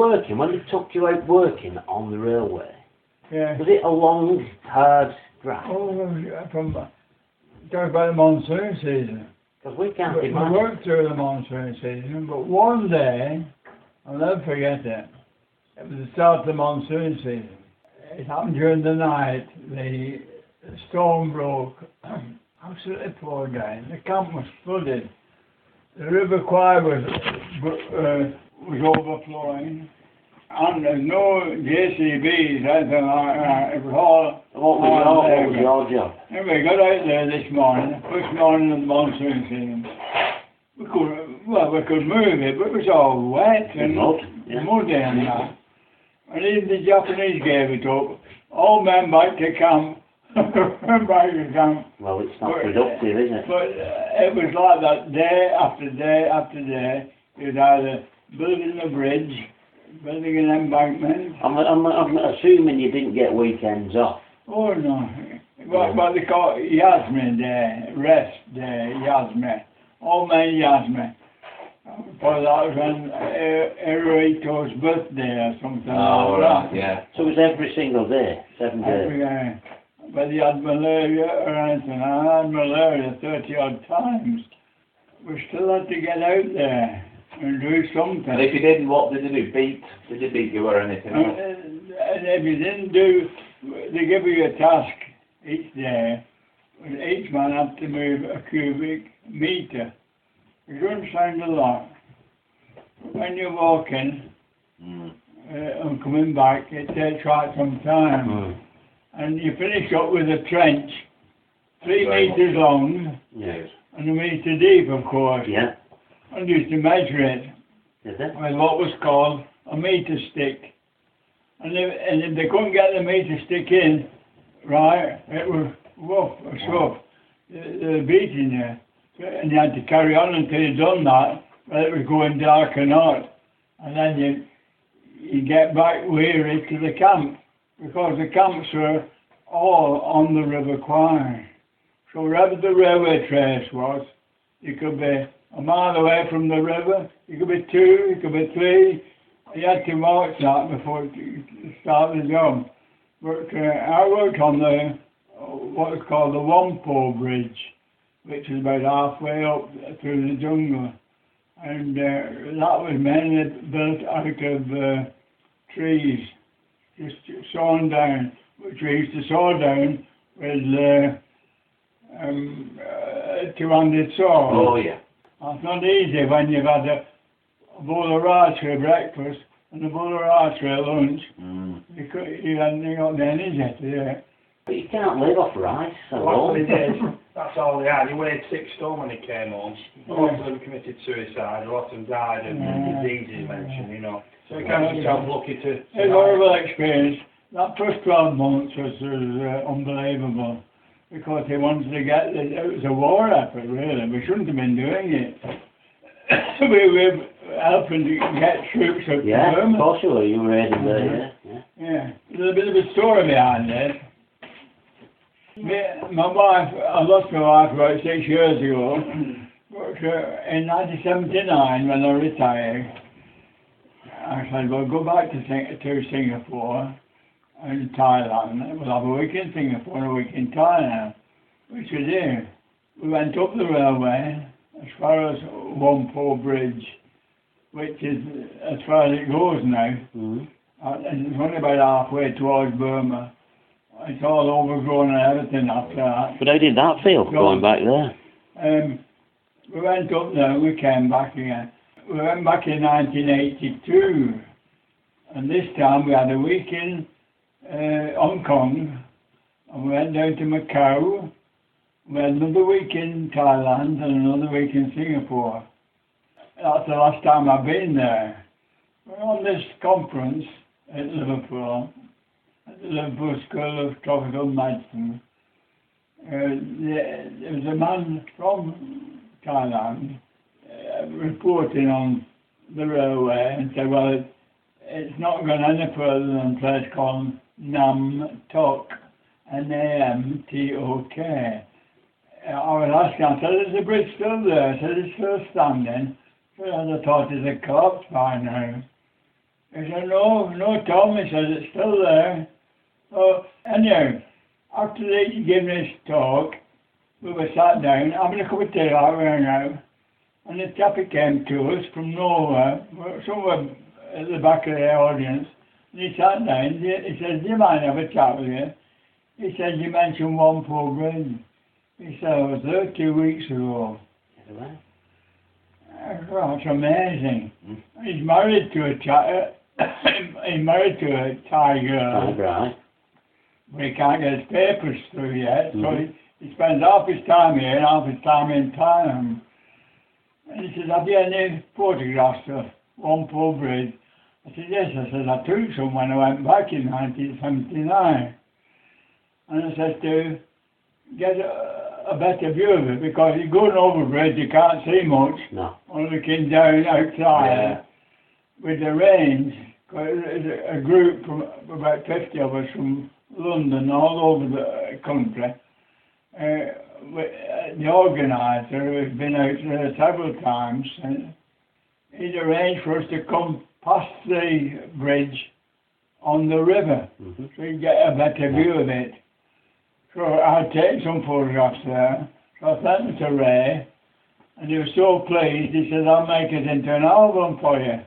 working, when they took you out working on the railway, Yeah. was it a long, hard graft? Oh, from talk about the monsoon season. Because we can't We imagine. worked through the monsoon season, but one day, I'll never forget it. It was the start of the monsoon season. It happened during the night. The storm broke. Absolutely poured down. The camp was flooded. The River Kwai was overflowing. And there's no JCBs, anything like that. It was all... What was your job? Anyway, we got out there this morning, the first morning of the monsoon season. We could move it, but it was all wet and muddy and that. And even the Japanese gave it up. All men back to camp. Back to camp. Well, it's not productive, is it? But it was like that day after day after day. You'd either building a bridge, building an embankment. I'm assuming you didn't get weekends off. Oh no. What they call Yasmin Day, rest day, Yasmin. All men Yasmin. For that was when Hirohito's birthday or something like that. Yeah. So it was every single day, 7 days. Every day. Whether you had malaria or anything, I had malaria 30 odd times. We still had to get out there and do something. And if you didn't, what did they do? Did they beat you or anything? And if you didn't do, they give you a task each day. Each man had to move a cubic metre. It doesn't sound a lot. When you're walking and coming back, it takes quite some time. And you finish up with a trench, 3 metres long, Yes. and a metre deep, of course. Yeah. And used to measure it Is it? with what was called a metre stick. And if they couldn't get the metre stick in, right, it was woof or swoof. They were beating you. And you had to carry on until you'd done that, whether it was going dark or not. And then you get back weary to the camp, because the camps were all on the River Kwai. So wherever the railway trace was, you could be a mile away from the river, you could be 2, you could be 3. You had to march that before you start the job. But I worked on what is called the Wampo Bridge, which is about halfway up through the jungle. And that was mainly built out of trees, just sawn down, which we used to saw down with a two-handed saw. Oh, yeah. That's not easy when you've had a bowl of rice for breakfast and a bowl of rice for lunch. You haven't got the energy to do it. But you can't live off rice. That's what he did. That's all he had. He weighed 6 stone when he came home. A lot of them committed suicide, a lot of them died of diseases mentioned, you know. So he kind of yourself lucky to... It's a horrible experience. That first 12 months was unbelievable, because he wanted to get it was a war effort, really. We shouldn't have been doing it. we were helping to get troops up to Burma. Yeah, possibly. You were heading there, Yeah. There's a bit of a story behind it. My wife, I lost my wife about 6 years ago. But in 1979, when I retired, I said, well, go back to Singapore and Thailand. We'll have a week in Singapore and a week in Thailand, which we did. We went up the railway as far as Wampo Bridge, which is as far as it goes now. And it's only about halfway towards Burma. It's all overgrown and everything after that. But how did that feel, going back there? We went up there and we came back again. We went back in 1982. And this time we had a week in Hong Kong. And we went down to Macau. We had another week in Thailand and another week in Singapore. That's the last time I've been there. We're on this conference at Liverpool, at the Liverpool School of Tropical Medicine. There was a man from Thailand reporting on the railway and said, well, it's not going any further than a place called Nam Tok, Namtok. I was asking, I said, is the bridge still there? I said, it's still standing. So I thought it's a collapse by now. He said, no, Tom, he says, it's still there. So, anyhow, after they gave this talk, we were sat down, having a cup of tea, like we are now, and the chappie came to us from nowhere, somewhere at the back of the audience, and he sat down, he said, do you mind have a chat with you? He said, you mentioned one pub inn. He said, I was there 2 weeks ago. That's amazing. He's married to he's married to a Thai girl. Right. But he can't get his papers through yet, so he spends half his time here and half his time in Thailand. And he says, have you any photographs of one pub bridge? I said, yes. I said, I took some when I went back in 1979. And I said, to get a better view of it, because you're going over the bridge, you can't see much. No. Only looking down outside with the range. There's a group from about 50 of us from London, all over the country. The organiser has been out there several times, and he's arranged for us to come past the bridge on the river, so you get a better view of it. So I'd take some photographs there. So I sent them to Ray, and he was so pleased, he said, I'll make it into an album for you.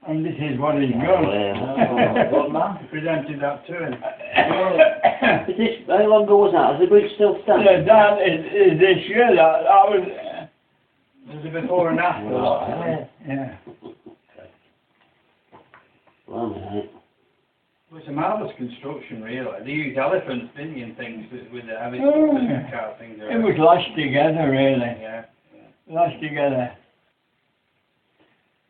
And this is what he's got. Good man. Presented that to him. How long ago was that? Is the bridge still standing? Yeah, that is this year. That was... There's a before and after. Yeah. Well, mate. Well, it's a marvellous construction, really. They used elephants, didn't you, and things with the heavy car things. It was lashed together, really. Yeah. Lashed together.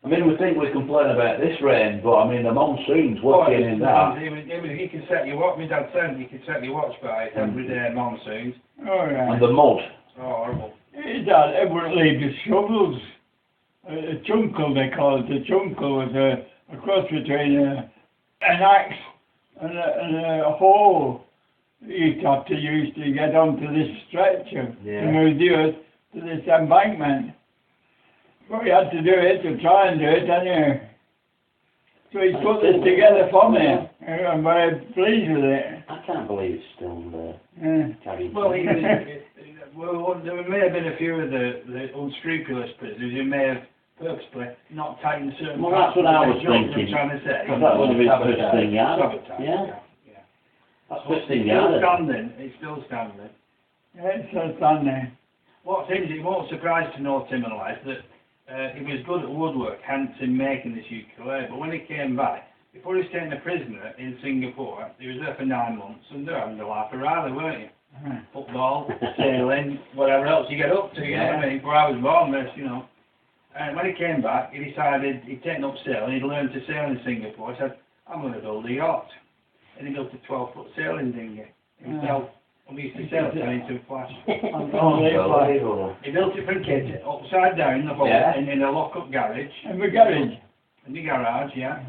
I mean, we think we complain about this rain, but I mean, the monsoon's working in that. You can set your watch, my dad said, you can set your watch by it every day, monsoons. Oh, yeah. And the mud. Oh, horrible. It wouldn't leave the shovels. A chunkle, they call it. A chunkle was a cross between an axe and a hoe you'd have to use to get onto this stretcher to move the earth to this embankment. But you had to do it to try and do it, anyway. So he put this together for me. I'm very pleased with it. I can't believe it's still there. Well, there may have been a few of the unscrupulous prisoners who may have purposely not tightened certain parts. Well, that's what I was thinking. I'm trying to say. Because that would have been the first thing you had. Yeah. That's the first thing you had. It's still standing. Yeah, it's still standing. What's interesting, it won't surprise to know Tim and Life that he was good at woodwork, hence in making this ukulele. But when he came back, before he was taken a prisoner in Singapore, he was there for 9 months, and they're having a laugh around, weren't you? Football, sailing, whatever else you get up to, you know what I mean? Before I was born, this, you know. And when he came back, he decided he'd taken up sailing, he'd learned to sail in Singapore. He said, I'm going to build a yacht. And he built a 12-foot sailing dinghy himself. And we used to sail it into a flash. He built it from kids, upside down, the whole in a lock-up garage. In the garage? In the garage, yeah.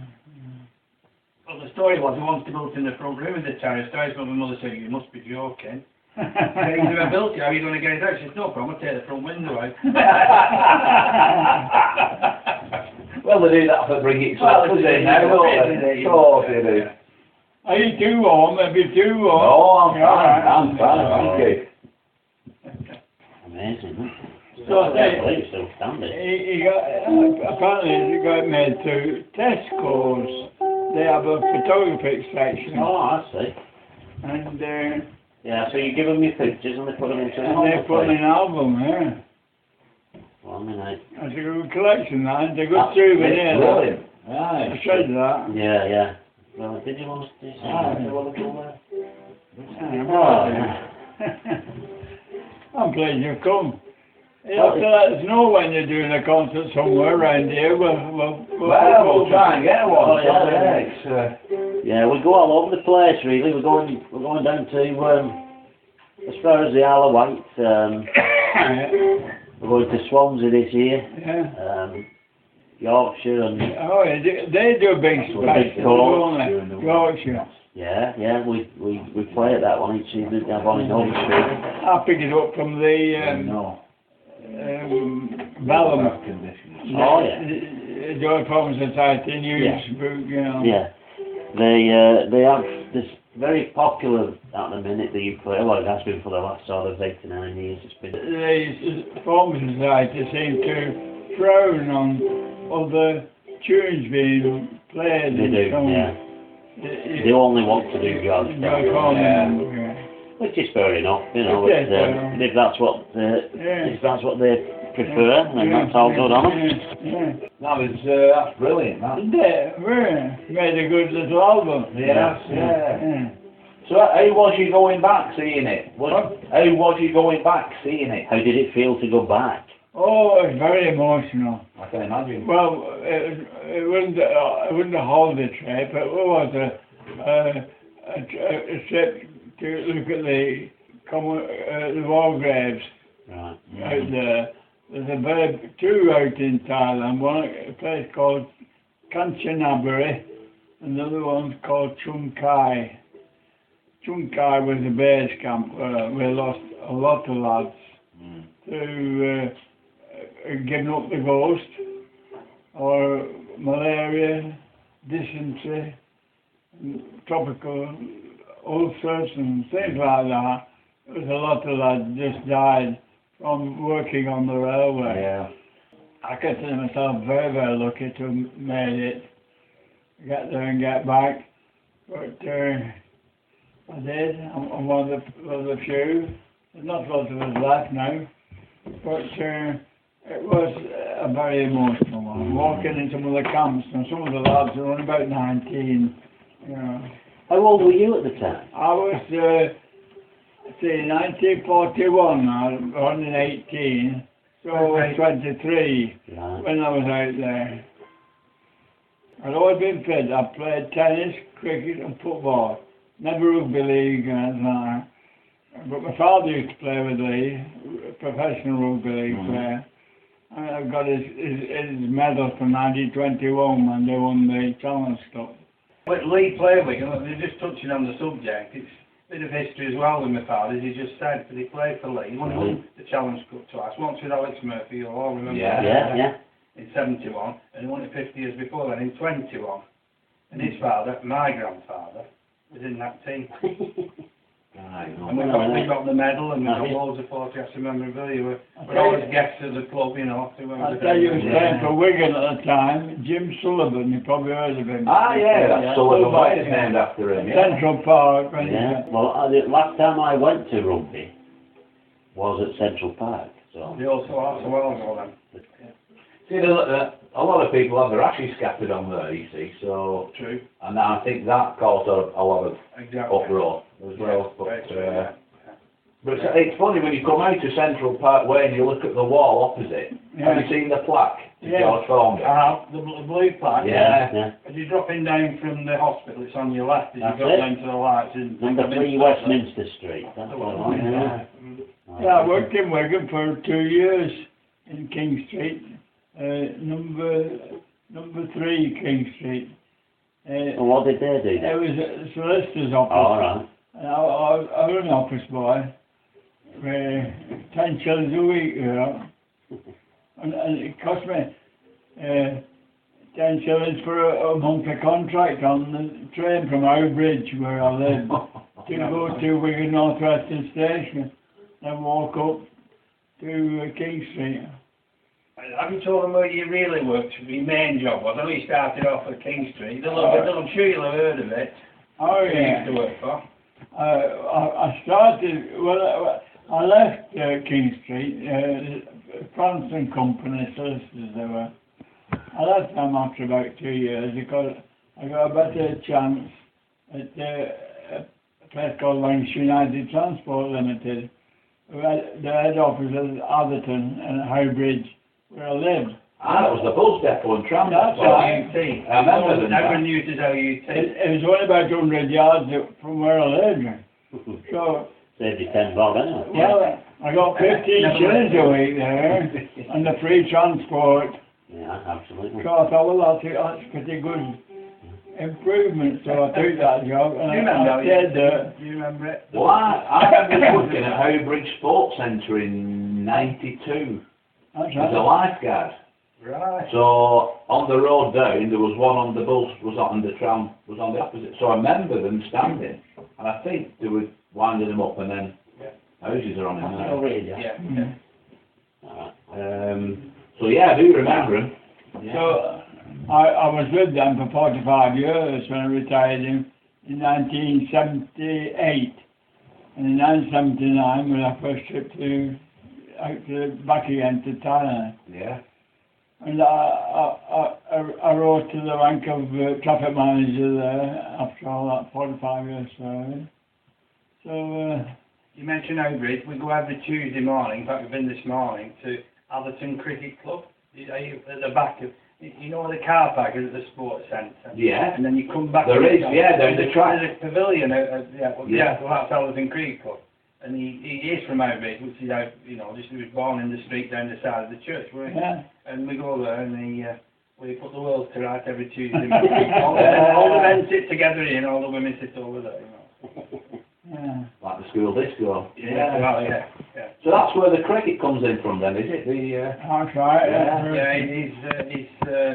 But the story was, he wanted to build it in the front room of the terrace. But my mother said, you must be joking. He's never built it, how are you going to get it out? She said, no problem, I'll take the front window out. Well, they do that for bringing it to Of course they do. Are you too warm? Are you too warm? No, I'm fine, thank you. Amazing. So I can't believe it's still standing. he got, apparently he got made to Tesco's. They have a photography section. Oh, I see. And yeah, so you give them your pictures and they put them into an album. They put in an album, yeah. Well, I mean, that's a good collection, that. It's a good souvenir. Brilliant. Right. I showed that. Yeah. Well, did you want to go there? I'm pleased you've come. You have to let us know when you're doing a concert somewhere around here. We'll try and get one. Yeah, we go all over the place really. We're going down to as far as the Isle of Wight. We're going to Swansea this year. Yeah. Yorkshire and they do a big special, don't they? Yorkshire. Yeah, we play at that one each evening. Have on in Home Street. I picked it up from the Vellum. Oh, yeah. George Thomas Society news book, you know. Yeah. They have this very popular at the minute, the ukulele. Well, it has been for the last sort of 8 to 9 years. It's been. The Thomas Society seem to frown on other tunes being played. They do, yeah. They only want to do George Thomas. Which is fair enough, you know. If that's what they prefer, then that's all good on them. That's brilliant, that. Made a good little album. Yeah. So how was you going back seeing it? How was you going back seeing it? How did it feel to go back? Oh, it was very emotional. I can imagine. Well, it wasn't a holiday trip. It was a trip to look at the war graves Right. out there. There's two out in Thailand. One a place called Kanchanaburi, and the other one's called Chunkai. Chunkai was a base camp where we lost a lot of lads to giving up the ghost, or malaria, dysentery, tropical ulcers and things like that. There was a lot of lads just died from working on the railway. Yeah. I consider myself very, very lucky to have made it, get there and get back. But I did. I'm one of the few. There's not lots of us left now. But it was a very emotional one. Walking in some of the camps, and some of the lads were only about 19. You know. How old were you at the time? I was, 1941, I was born in 18, so I was 23 when I was out there. I'd always been fit. I played tennis, cricket and football. Never rugby league and anything like that. But my father used to play with Leigh, a professional rugby league player. And I got his medal from 1921 when they won the Challenge Cup. But Leigh played with, they're just touching on the subject, it's a bit of history as well with my father, as he just said, but he played for Leigh. He won the Challenge Cup twice, once with Alex Murphy, you'll all remember that, in 71, and he won it 50 years before then, in 21. And his father, my grandfather, was in that team. And we got the medal, and we got loads of photographs of memorabilia. We're always guests of the club, you know. I tell you, he was playing for Wigan at the time, Jim Sullivan, you probably heard of him. That's Sullivan Way is named after him, Central Park. Well, the last time I went to rugby was at Central Park. So. They also are, so well as them. See, a lot of people have their ashes scattered on there, you see, so... True. And I think that caused a lot of uproar as well. But it's funny, when you come out to Central Park Way and you look at the wall opposite, have you seen the plaque to George Thornby? The blue plaque? Yeah. As you're dropping down from the hospital, it's on your left as you go down to the lights. Number 3 Westminster Street. That's the one. I worked in Wigan for 2 years in King Street. Number 3 King Street. And what did they do? It was a solicitor's office. All right. And I was an office boy. 10 shillings a week, you know. And it cost me 10 shillings for a monthly contract on the train from Owbridge, where I lived, to go to Wigan North Western Station, then walk up to King Street. Have you told them where you really worked, your main job was? I know you started off at King Street. I'm sure you'll have heard of it. Oh, yeah. You used to work for. I started, I left King Street, France and Company solicitors they were. I left them after about 2 years because I got a better chance at a place called Lancashire United Transport Limited. The head office is Atherton and Howbridge, where I lived. That was the bus depot and tram That's depot. right. I remember that. Everyone used it as OUT. It was only about 100 yards from where I lived. So, Saved you 10 bob anyway. well, I got 15 shillings a week there, and the free transport. Yeah, absolutely. So I thought, well, that's pretty good improvement. So I took that job, and Do you remember it? Well, I remember working at Howbridge Sports Centre in '92. That's as a right. lifeguard. Right. So on the road down, there was one on the bus, was on the tram, was on the opposite. So I remember them standing, and I think they were winding them up, and then houses are on it now. Oh, really? Yeah. Mm. So yeah, I do remember them. Yeah. So I was with them for 45 years when I retired in 1978. And in 1979 was our first trip back again to Thailand. Yeah. And I rose to the rank of traffic manager there after all that 45 years service. So, You mentioned Overbridge. We go every Tuesday morning. In fact, we've been this morning to Atherton Cricket Club. Are you at the back of, you know, the car park is at the sports centre. Yeah. And then you come back. There is, yeah, there's a track. There's a pavilion. Well, that's Atherton Cricket Club. And he is from Overbridge, which is out, you know, just he was born in the street down the side of the church, weren't he? yeah. And we go there and we put the world to rights every Tuesday morning. all the men sit together here and all the women sit over there, you know. Yeah. Like the school disco. Yeah. Well, yeah. So that's where the cricket comes in from then, is it? That's right.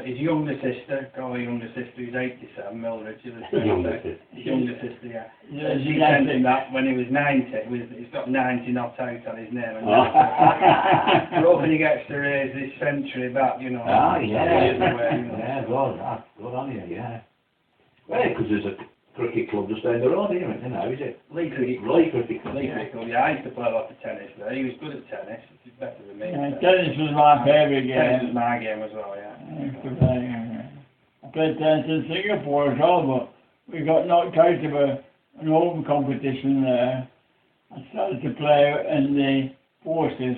His younger sister, call her younger sister, who's 87, Mildred, she was his younger sister, yeah. Yeah, She sent him that when he was 90, he's got 90 knocked out on his name. And we're hoping he gets to raise this century back, you know. Ah, yeah. Years away, you know. Yeah, good on you, yeah. Well, because there's a cricket club just down the road here, isn't there, is it? Leigh Cricket Leigh Cricket Club. Leigh Cricket Club, yeah. I used to play a lot of tennis there. He was good at tennis. He's better than me. Yeah, tennis was my favourite Tennis was game. my game as well, yeah. I played tennis in Singapore as well, but we got knocked out of an open competition there. I started to play in the forces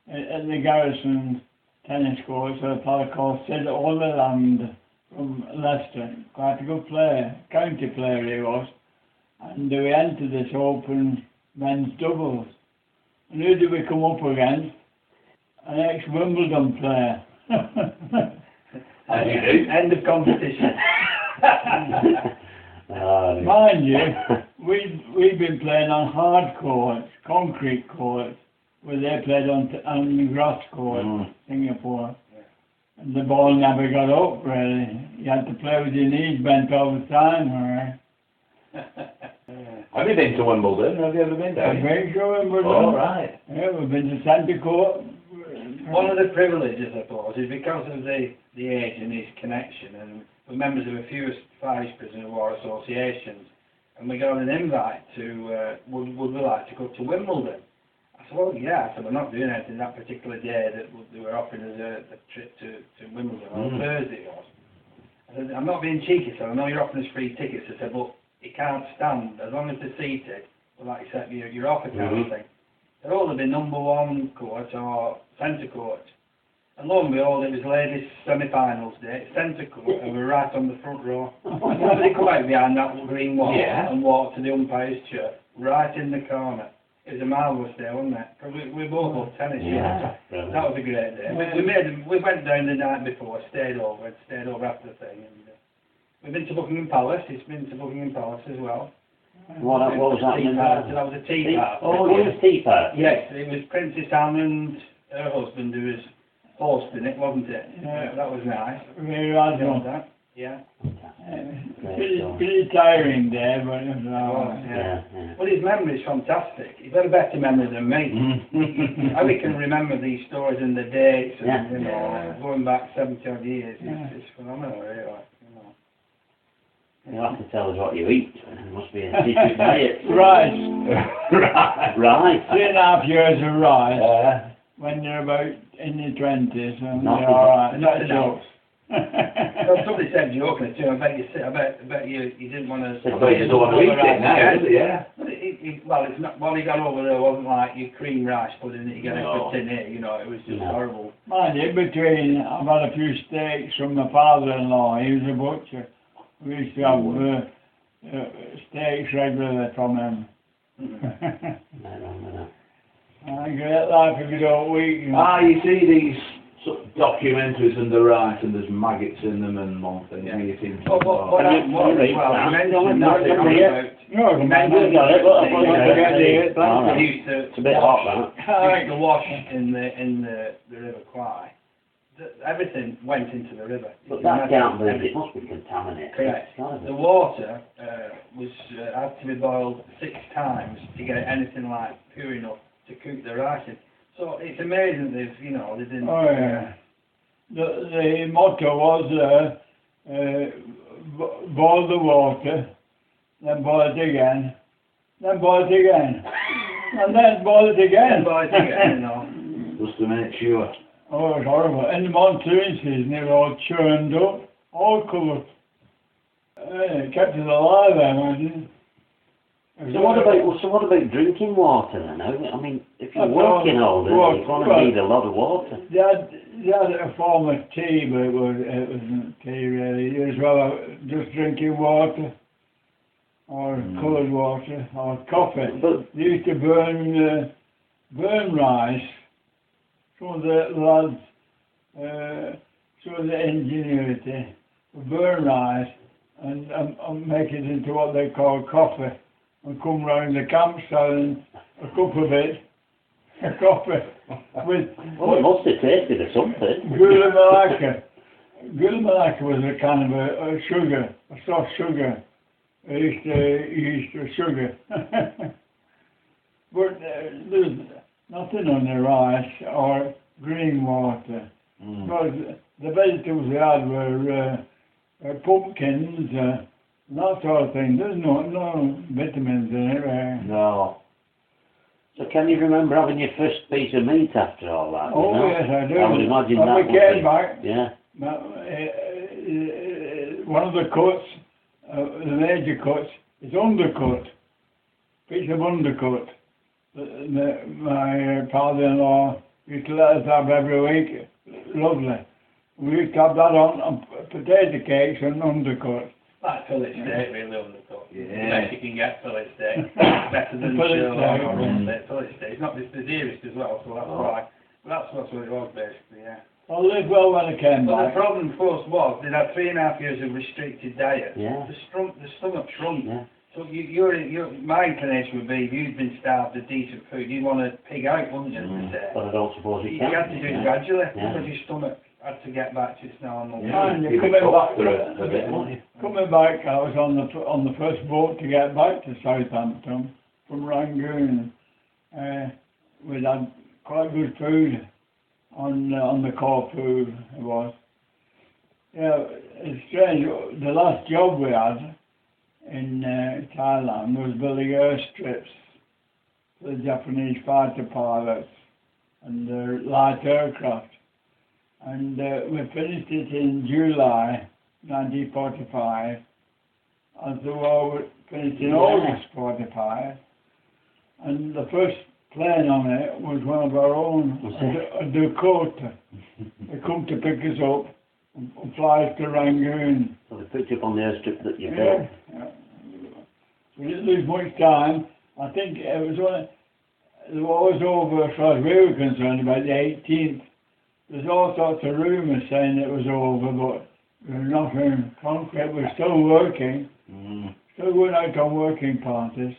at the garrison tennis courts at a park called Sid Overland from Leicester. Quite a good player, county player he was. And we entered this open men's doubles. And who did we come up against? An ex-Wimbledon player. As you do. End of competition. Mind you, we've been playing on hard courts, concrete courts, where they played on grass courts, Singapore. And the ball never got up, really. You had to play with your knees bent all the time, alright. Have you been to Wimbledon? Have you ever been there? I've been to Wimbledon. Oh, right. Yeah, we've been to Centre Court. One of the privileges, I suppose, is because of the age and his connection, and we're members of a few Irish prisoner of war associations, and we got an invite to, would we like to go to Wimbledon? I said, well, yeah. I said, we're not doing anything that particular day that they were offering us a trip to Wimbledon on Thursday it was. I said, I'm not being cheeky, so I know you're offering us free tickets. I said, but it can't stand, as long as they're seated, well, like you said, you're off a kind of thing. They're all be number one court or centre court. And lo and behold, it was ladies semi-finals day, centre court, and we're right on the front row. Somebody come out behind that green wall and walk to the umpire's chair, right in the corner. It was a marvellous day, wasn't it? Because we both loved tennis. Yeah. That was a great day. We went down the night before, stayed over after the thing. And, we've been to Buckingham Palace. He's been to Buckingham Palace as well. What was that? That was a tea party. Oh, it was a tea party. Yes, it was Princess Anne and her husband who was hosting it, wasn't it? Yeah. That was nice. Very right on. That. Yeah. Pretty tiring day, but it was alright. Yeah. Well, his memory's fantastic. He's got a better memory than me. How he can remember these stories and the dates and, you know, going back 70 odd years. It's phenomenal, really. You'll have to tell us what you eat. It must be a secret diet. Rice. Right. 3.5 years of rice when you're about in your 20s and Nothing. you're alright. Not jokes. Well, somebody said joking too. I bet you didn't want to. I bet you don't want to eat it now, is it? Yeah. But well, it's not. What he got over there wasn't like your cream rice pudding that you get No. a tin here. You know, it was just horrible. Mind you, I've had a few steaks from my father-in-law. He was a butcher. We used to have steaks regularly from him. No. Great life if you don't eat. You see these documentaries and they're right, and there's maggots in them and one thing. Yeah. You think, What happened was, well, you mentioned that No, You got it, but I've got it. It's a bit hot, that. the wash in the River Kwai. Everything went into the river. But that can't be, it must be contaminated. Correct. The water was had to be boiled 6 times to get anything like pure enough to cook the rice in. So it's amazing they've, they didn't... Oh, yeah. The motto was, boil the water, then boil it again, then boil it again, and then boil it again. Boil it again, Just to make sure. Oh, it was horrible. In the monsoon season, they were all churned up, all coloured. It kept us alive then, I didn't. So what about drinking water then? I mean, if you're working all day, you're going to need a lot of water. They had a form of tea, but it wasn't tea really. It was rather just drinking water, or coloured water, or coffee. But They used to burn rice. Some of the lads, some of the ingenuity, burn rice and make it into what they call coffee. And come round the camp selling a cup of it, a coffee, with... Well, it must have tasted of something. Gula Melaka. Gula Melaka was a kind of a sugar, a soft sugar. They used to sugar. But there's nothing on the rice or green water. Because the vegetables they had were pumpkins, that sort of thing. There's no vitamins in it. No. So can you remember having your first piece of meat after all that? Oh, yes, I do. I would imagine when that we would came be, back, yeah. One of the cuts, the major cuts, is undercut. Piece of undercut. My father-in-law used to let us have every week. Lovely. We used to have that on potato cakes and undercut. Like fillet steak, really, undercut. Yeah. Best you can get fillet steak. Better than sirloin or fillet steak. It's not the dearest as well, so that's why. But that's what it was, basically, yeah. I lived well when I came But back. the problem, of course, was they had 3.5 years of restricted diet. Yeah. The stomach shrunk. Yeah. So my inclination would be, if you'd been starved of decent food, you'd want to pig out, wouldn't you? But I don't suppose you You can. had to do it gradually, Yeah. because your stomach had to get back to its normal. And You coming go back, after it a bit, won't you? coming back, I was on the first boat to get back to Southampton from Rangoon. We had quite good food on the Corfu, it was. Yeah, it's strange. The last job we had in Thailand was building airstrips for the Japanese fighter pilots and the light aircraft. And we finished it in July 1945, as the war finished in August 45. And the first plane on it was one of our own, a Dakota. They come to pick us up and fly us to Rangoon. So they picked you up on the airstrip that you built. Yeah. We didn't lose much time. I think it was the war was over as far as we were concerned about the 18th. There's all sorts of rumours saying it was over, but there's nothing concrete. We're still working. Still going out on working parties.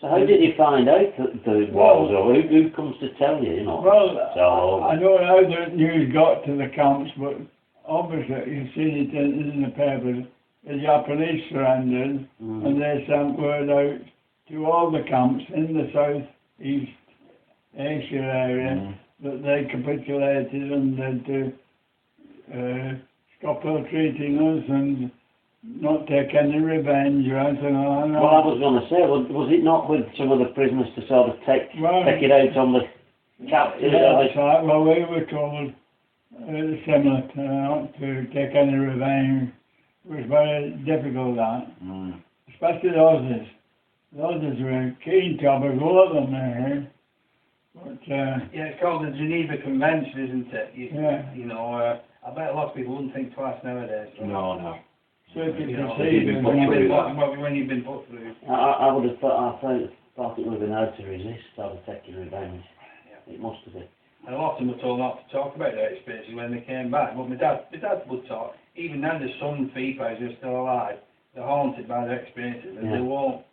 So how did you find out that the war was over? Who comes to tell you, Well, So, I don't know how the news got to the camps, but obviously you've seen it in the papers. The Japanese surrendered, and they sent word out to all the camps in the Southeast Asia area that they capitulated and they'd stop ill-treating us and not take any revenge or anything like that. well, I was going to say, was it not with some of the prisoners to sort of take it out on the captives? Yeah, that's right. Well, we were told similar not to take any revenge. It was very difficult, that. Especially the Aussies. The Aussies were keen to have a go at them there. But, yeah, it's called the Geneva Convention, isn't it? Yeah. I bet a lot of people wouldn't think twice nowadays. No. certainly You know, proceedings. when you've been put through. I would have thought it would have been hard to resist, sort of taking revenge. Yeah. It must have been. And a lot of them were told not to talk about their experiences when they came back. But my dad would talk. Even then, there's some females who are still alive. They're haunted by their experiences, and they won't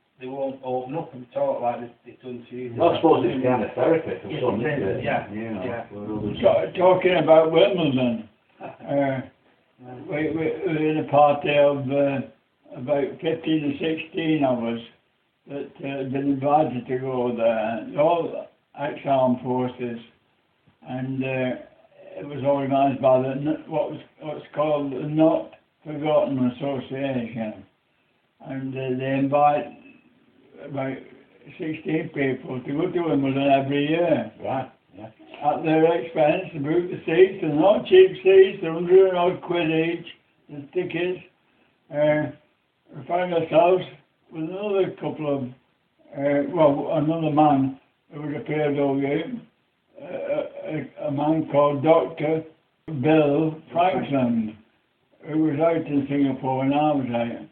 open up and talk like they've done to you. Well, I suppose it's kind of therapy for some, isn't it? Yeah. Talking about Wimbledon, we were in a party of about 15 or 16 of us that had been invited to go there, all ex-armed forces, and it was organised by what's called the Not Forgotten Association, and they invite about 16 people to go to Wimbledon every year. Right. Yeah. At their expense, to book the seats, and not cheap seats, they're 100 odd quid each, the tickets. We found ourselves with another couple of, another man who would appeared over here, a man called Dr. Bill Franklin, who was out in Singapore when I was out.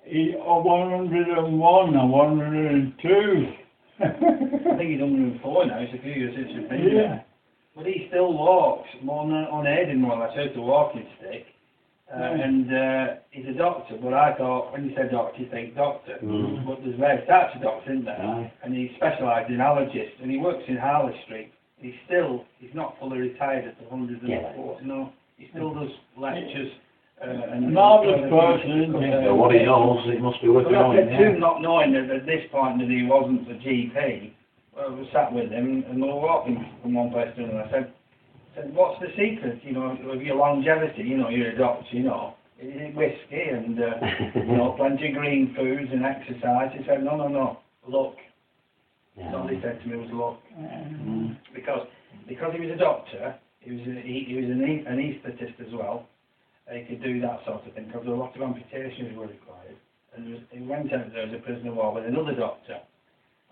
He's 101 or 102. I think he's 104 now, it's a few years since he's been there. But he still walks, more unaided more or less, out a walking stick. And he's a doctor, but I thought, when you say doctor, you think doctor. But there's various types of doctors, isn't there? And he specialised in allergists, and he works in Harley Street. He's not fully retired at the 104, no. He still does lectures. And marvellous person. So what he knows, it must be worth knowing. Him not knowing that at this point that he wasn't a GP, well, we sat with him and we were walking from one place to another. I said, what's the secret, of your longevity? You're a doctor, is it whiskey and, plenty of green foods and exercise? He said, no, luck. That's all he said to me was luck. Because he was a doctor, he was an anaesthetist as well. He could do that sort of thing, because a lot of amputations were required. And he went out there as a prisoner of war with another doctor.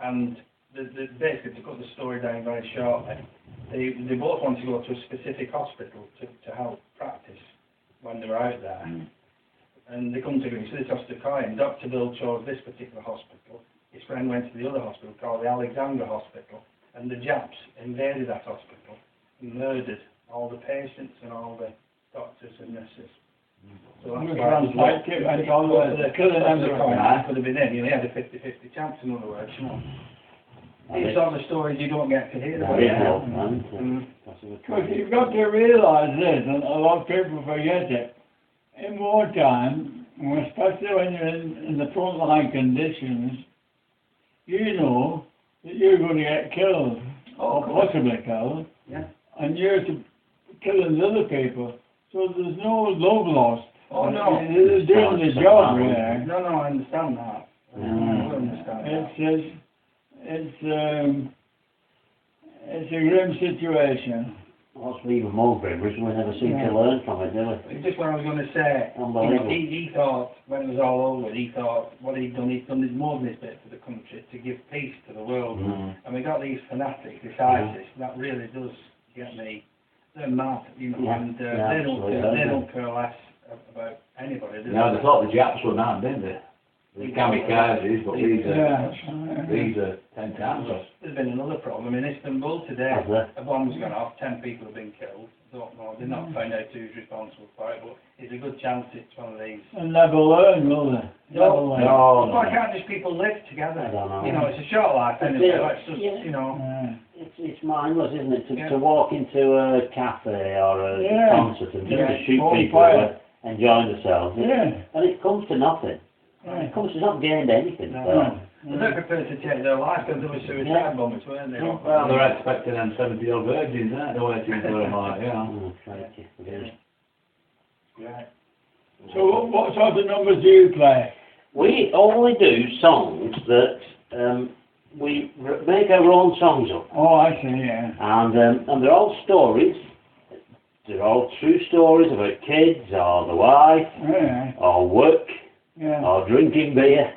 And basically, to cut the story down very shortly, they both wanted to go to a specific hospital to help practice when they were out there. And they come to agree, so they tossed a coin. Dr. Bill chose this particular hospital. His friend went to the other hospital called the Alexandra Hospital. And the Japs invaded that hospital and murdered all the patients and all the doctors and nurses. So that's why it was could have been in. He had a 50-50 chance, in other words. These sort of stories you don't get to hear about. Because you've got to realise this, and a lot of people forget it. In wartime, especially when you're in the front line conditions, you know that you're going to get killed, or possibly killed, and you're killing the other people. So there's no love lost. Oh no. They're doing the job, really. No, I understand that. I understand that. It's a grim situation. What's even more grim is we never seem to learn from it, do we? It's just what I was going to say. Unbelievable. He thought, when it was all over, he thought what he'd done more than his bit for the country to give peace to the world. And we got these fanatics, this ISIS, that really does get me. They're mad, and they don't care less about anybody. They thought the Japs were mad, didn't they? The kamikazes, but these are 10 times less. There's been another problem in Istanbul today. A bomb's gone off, 10 people have been killed. Don't know, they're not found out who's responsible for it, but it's a good chance it's one of these. And never learn, will they? No. Why can't just people live together? I don't know. It's a short life, and let's just, It's mindless, isn't it, to walk into a cafe or a concert and just to shoot people who are enjoying themselves. And it comes to nothing. It comes to not gained anything. They're not prepared to take their life because they were suicide bombers, weren't they? Well, they're expecting them 70-odd virgins, aren't they? Waiting for them, Right. So what sort of numbers do you play? We only do songs that we make our own songs up. Oh, I see, yeah. And they're all stories. They're all true stories about kids or the wife or work or drinking beer.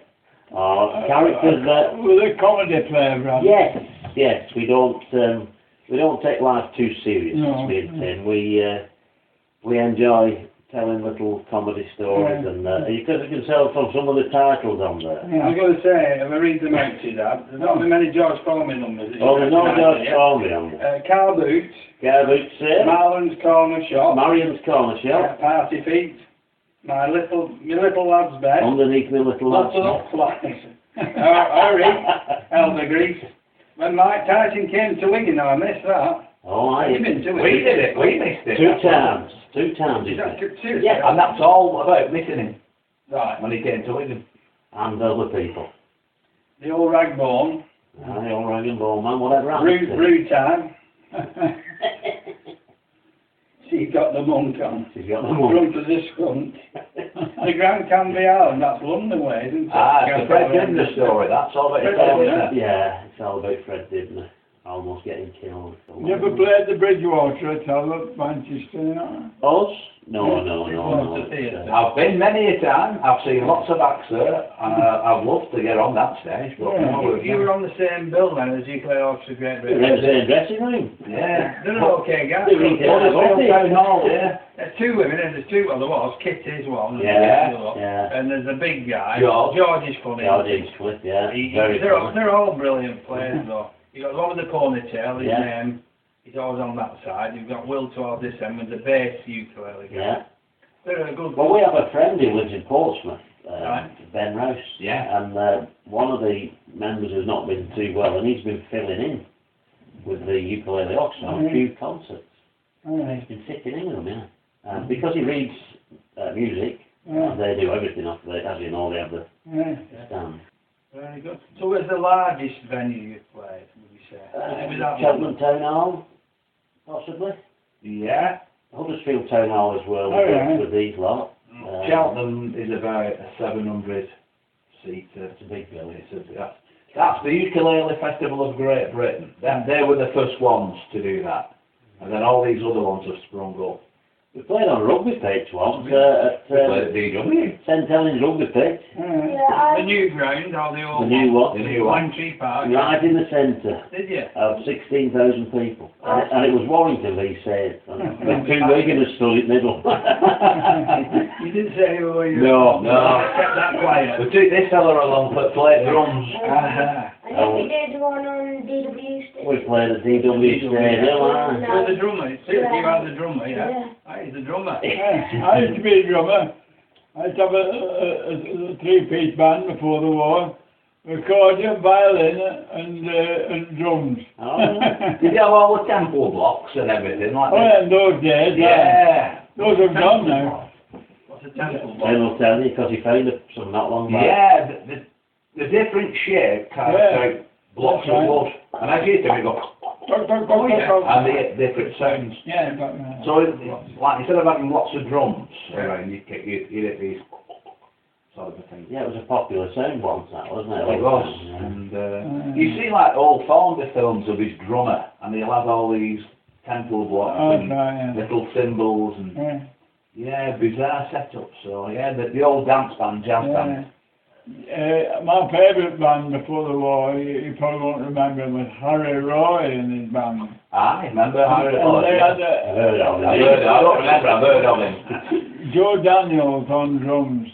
Characters that with a comedy flavour. Yes. We don't take life too serious. No. We enjoy telling little comedy stories, and you can sell some of the titles on there. I was going to say, if I read them out to you, Dad, there's not been many George Foreman numbers. Oh, there's no George Foreman on there. Car Boots, Garbage sale, Marlon's Corner Shop, Marion's Corner Shop, Party Feet, my little lad's bed, underneath my little lad's Lots of flies, Hurry, Elder Grease. When Mike Tyson came to Wigan, I missed that. Oh, I You've been to it. We did it, we missed it. Two times, isn't Is that it? two? Yeah, and that's all about missing him Right. when he came to Wigan. And other people. The old Ragbone, The old rag and ball man, whatever happened to him. brew time. She got the monk on. She's got the Front of the skunt. The Grand Canby Island, that's London way, isn't it? It's the Fred Dibner story, that's all about Fred it, isn't Dibner. it? Yeah, it's all about Fred Dibner almost getting killed. Never played the Bridgewater at all, Manchester, you know? Us? No. I've been many a time, I've seen lots of acts there, and I'd love to get on that stage, but no, You were on the same bill then as you play Orchestra Great We're in Britain. the same dressing room. yeah. They're an okay guys. They're really good. Huddersfield Town Hall, yeah. There's two women, there's two, well there was, Kitty's one, and Yeah, the other. yeah. And there's a big guy, George. George is funny. George Hinchcliffe, yeah. Very They're funny. all brilliant players though. You got the one with the ponytail, his Yeah. name, he's always on that side. You've got Will towards this end with the bass ukulele guy. Yeah. They're a good. Well, we have a friend who lives in Portsmouth, Right. Ben Rouse. Yeah. And one of the members has not been too well, and he's been filling in with the ukulele orchestra on a few concerts. Alright. He's been sitting in with them, yeah. Because he reads music, Yeah. they do everything off the, as you know, they have the Yeah. stand. Very good. So where's the largest venue you've played, would you say? Was that Cheltenham Town Hall, possibly. Yeah. Huddersfield Town Hall as well, Oh, yeah. with these lot. Cheltenham is about a 700 seater. It's a big building. That's the Ukulele Festival of Great Britain. They were the first ones to do that. And then all these other ones have sprung up. We played on a rugby pitch once We at played at DW. St Helens rugby pitch. the new ground or the old The new one. The new one. Pine Tree Park? Right in the centre Did you? of 16,000 people. And it was Warrington Lee said. With two Wiganers stood in the middle. You didn't say who were you? No. I kept that quiet. We took this fella along to play drums. And then we did one on DW stage. We played at DW Stadium. You're the drummer. You are the drummer, yeah? Yeah. He's the drummer. Yeah, I used to be a drummer. I used to have a three-piece band before the war. Accordion, violin, and drums. Oh, Did you have all the temple blocks and everything like Oh, that? yeah, in those days, Yeah. Those are gone now. What's a temple block? Ben will tell you because he found some not long back. Yeah, the different shape carved out blocks That's right. of wood. And as you do, we go, and the different sounds. Yeah, but, So, like, instead of having lots of drums around, you hit these sort of a thing. Yeah, it was a popular sound once, that wasn't it? It was. And you see, like, old Fonda films of his drummer, and he'll have all these temple blocks and yeah. little cymbals and, Yeah. yeah, bizarre setup. So, yeah, the old dance band, jazz band. My favourite band before the war, you probably won't remember, was Harry Roy and his band. I remember Harry And Roy. they had I heard of I don't remember, I've heard of him. Joe Daniels on drums,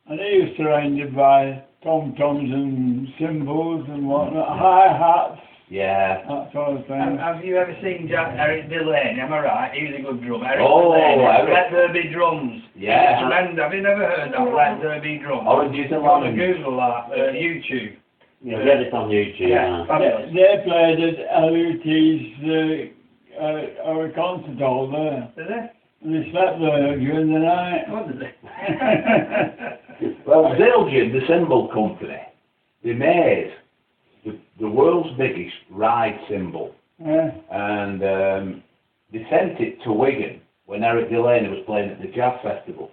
and he was surrounded by tom-toms and cymbals and whatnot, hi-hats, Yeah. that sort of thing. Have you ever seen Eric Delaney? Am I right? He was a good drummer. Eric Oh, Delaney. Eric. Let There Be Drums. Yeah. Tremendous. Have you never heard that? Let There Be Drums. Oranges and Go on lemons. Google that. YouTube. You get it on YouTube. Yeah. Fabulous. They played at LUT's our concert hall there. Did they? And they slept there during the night. What did they? Well, Zildjian, the cymbal company, they made the world's biggest ride cymbal. Yeah. And they sent it to Wigan when Eric Delaney was playing at the Jazz Festival.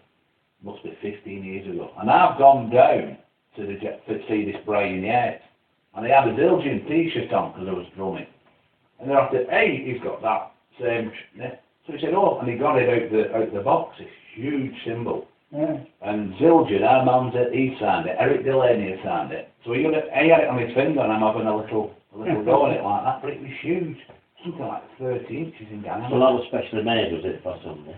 Must be 15 years ago. And I've gone down to see this Brian Yates. And he had a Zildjian t-shirt on because I was drumming. And they're after, hey, he's got that same... So he said, oh, and he got it out the box, this huge cymbal. Yeah. And Zildjian, our man, he signed it. Eric Delaney had signed it. So he had it on his finger, and I'm having a little go on it like that. But it was huge, something like 30 inches in diameter. So that was specially made, was it, for somebody?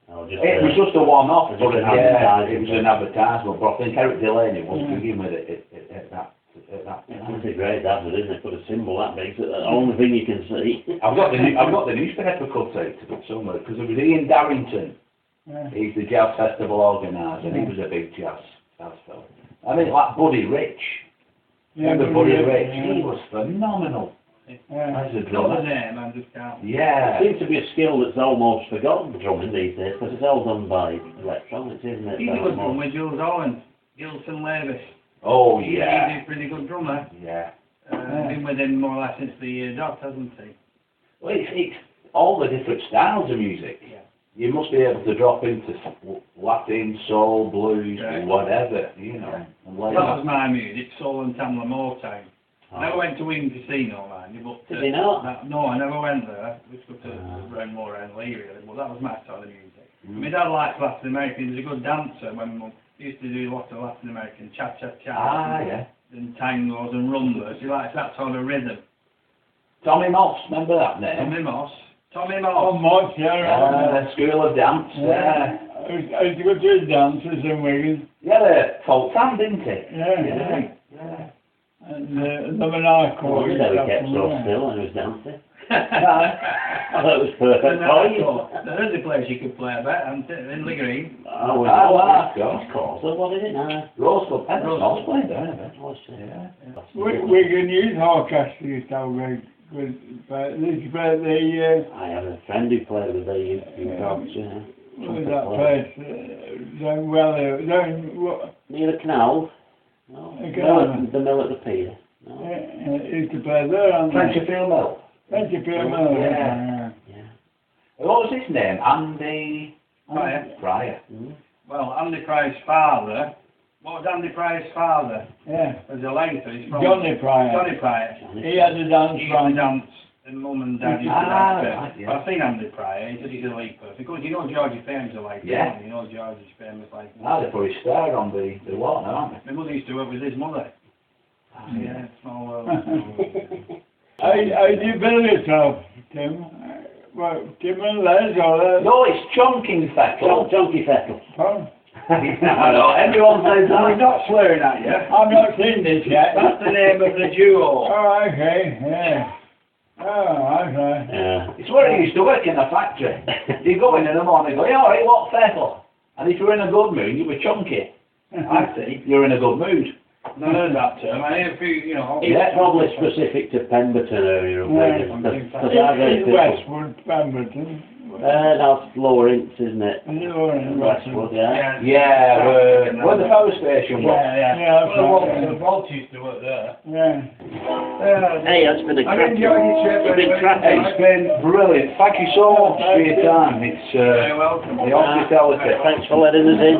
It was just a one-off, Just but an yeah, advertisement. it was an advertisement. But I think Eric Delaney was begin with it at that. It's a great advert, isn't it? Put a symbol that big, so the only thing you can see. I've got the newspaper cut out of it somewhere because it was Ian Darrington. Yeah. He's the jazz festival organiser, and he was a big jazz fella. I mean, like Buddy Rich. Remember Buddy Rich? He was phenomenal. As a drummer. name, I just can't. Yeah. It seems to be a skill that's almost forgotten, drumming these days, because it's all done by electronics, isn't it? He's a good drummer, Jules Owen, Gilson Levis. Oh He's yeah. a pretty good drummer. Yeah. Been with him more or less since the dot, hasn't he? Well, it's all the different styles of music. Yeah. You must be able to drop into Latin, soul, blues, whatever, you know. And That was my music, soul and Tamla Motown. I never went to Wing Casino, mind you, but... Did you not? No, I never went there. We took to around more around Leigh, really, but that was my sort of music. My dad likes Latin American. He was a good dancer when Mum used to do a lot of Latin American cha-cha-cha. Ah, yeah. And tangos and rumbas. He likes that sort of rhythm. Tommy Moss, remember that name? Tommy Moss. Oh, Moss, yeah. School of Dance. Yeah. I used to go to his dances in Wigan. Yeah, the folk fan, didn't he? Yeah. And the Monaco. He never kept so still when he was dancing. I thought it was perfect for you. There's a place you could play a bit, in the green. Oh, of course. So what is it now? Rosebud. Rosebud played there, yeah. Wigan Youth Orchestra used to have very good, but I have a friend who played with the youth orchestra. what was that place? Down Near the canal? No. The mill at the pier? No. Used to play there on Frenchfield Mill. Frenchfield Mill. Yeah. What was his name? Andy Pryor. Well, Andy Pryor's father. What was Andy Pryor's father? Yeah. As a later, he's from Johnny Pryor. Johnny Pryor. He had a dance He from. dance. And Mum and Dad used to dance. Right, yeah. I've seen Andy Pryor. He said he's a leaper. Because you know Georgie Fame's a leaper. Yeah. You know Georgie's famous like. Now they put his star on the wall now, aren't My mother used to work with his mother. they? Yeah, small world. How do you build yourself, Tim? Well, Tim and Les or No, it's Chonkinfeckle. Chonkinfeckle. I know, everyone says that. I'm not swearing at you. I've not seen this yet. That's the name of the duo. Oh, okay, yeah. Oh, okay. Yeah. It's where he used to work in the factory. You go in the morning and go, yeah, alright, what feckle? And if you're in a good mood, you were chunky. I see, you're in a good mood. I've heard that term. I hear a few, you know. It's probably specific to Pemberton area of Wigan. It's Westwood, Pemberton. That's Lower Ince, isn't it? Westwood, yeah. Yeah, where the power station was. Yeah, The Bolt used to work there. yeah. Hey, that's been a I've cracking. enjoyed your trip. It's been cracking. It's been brilliant. Thank you so much for your time. It's You're welcome. the hospitality. Thanks for letting us in.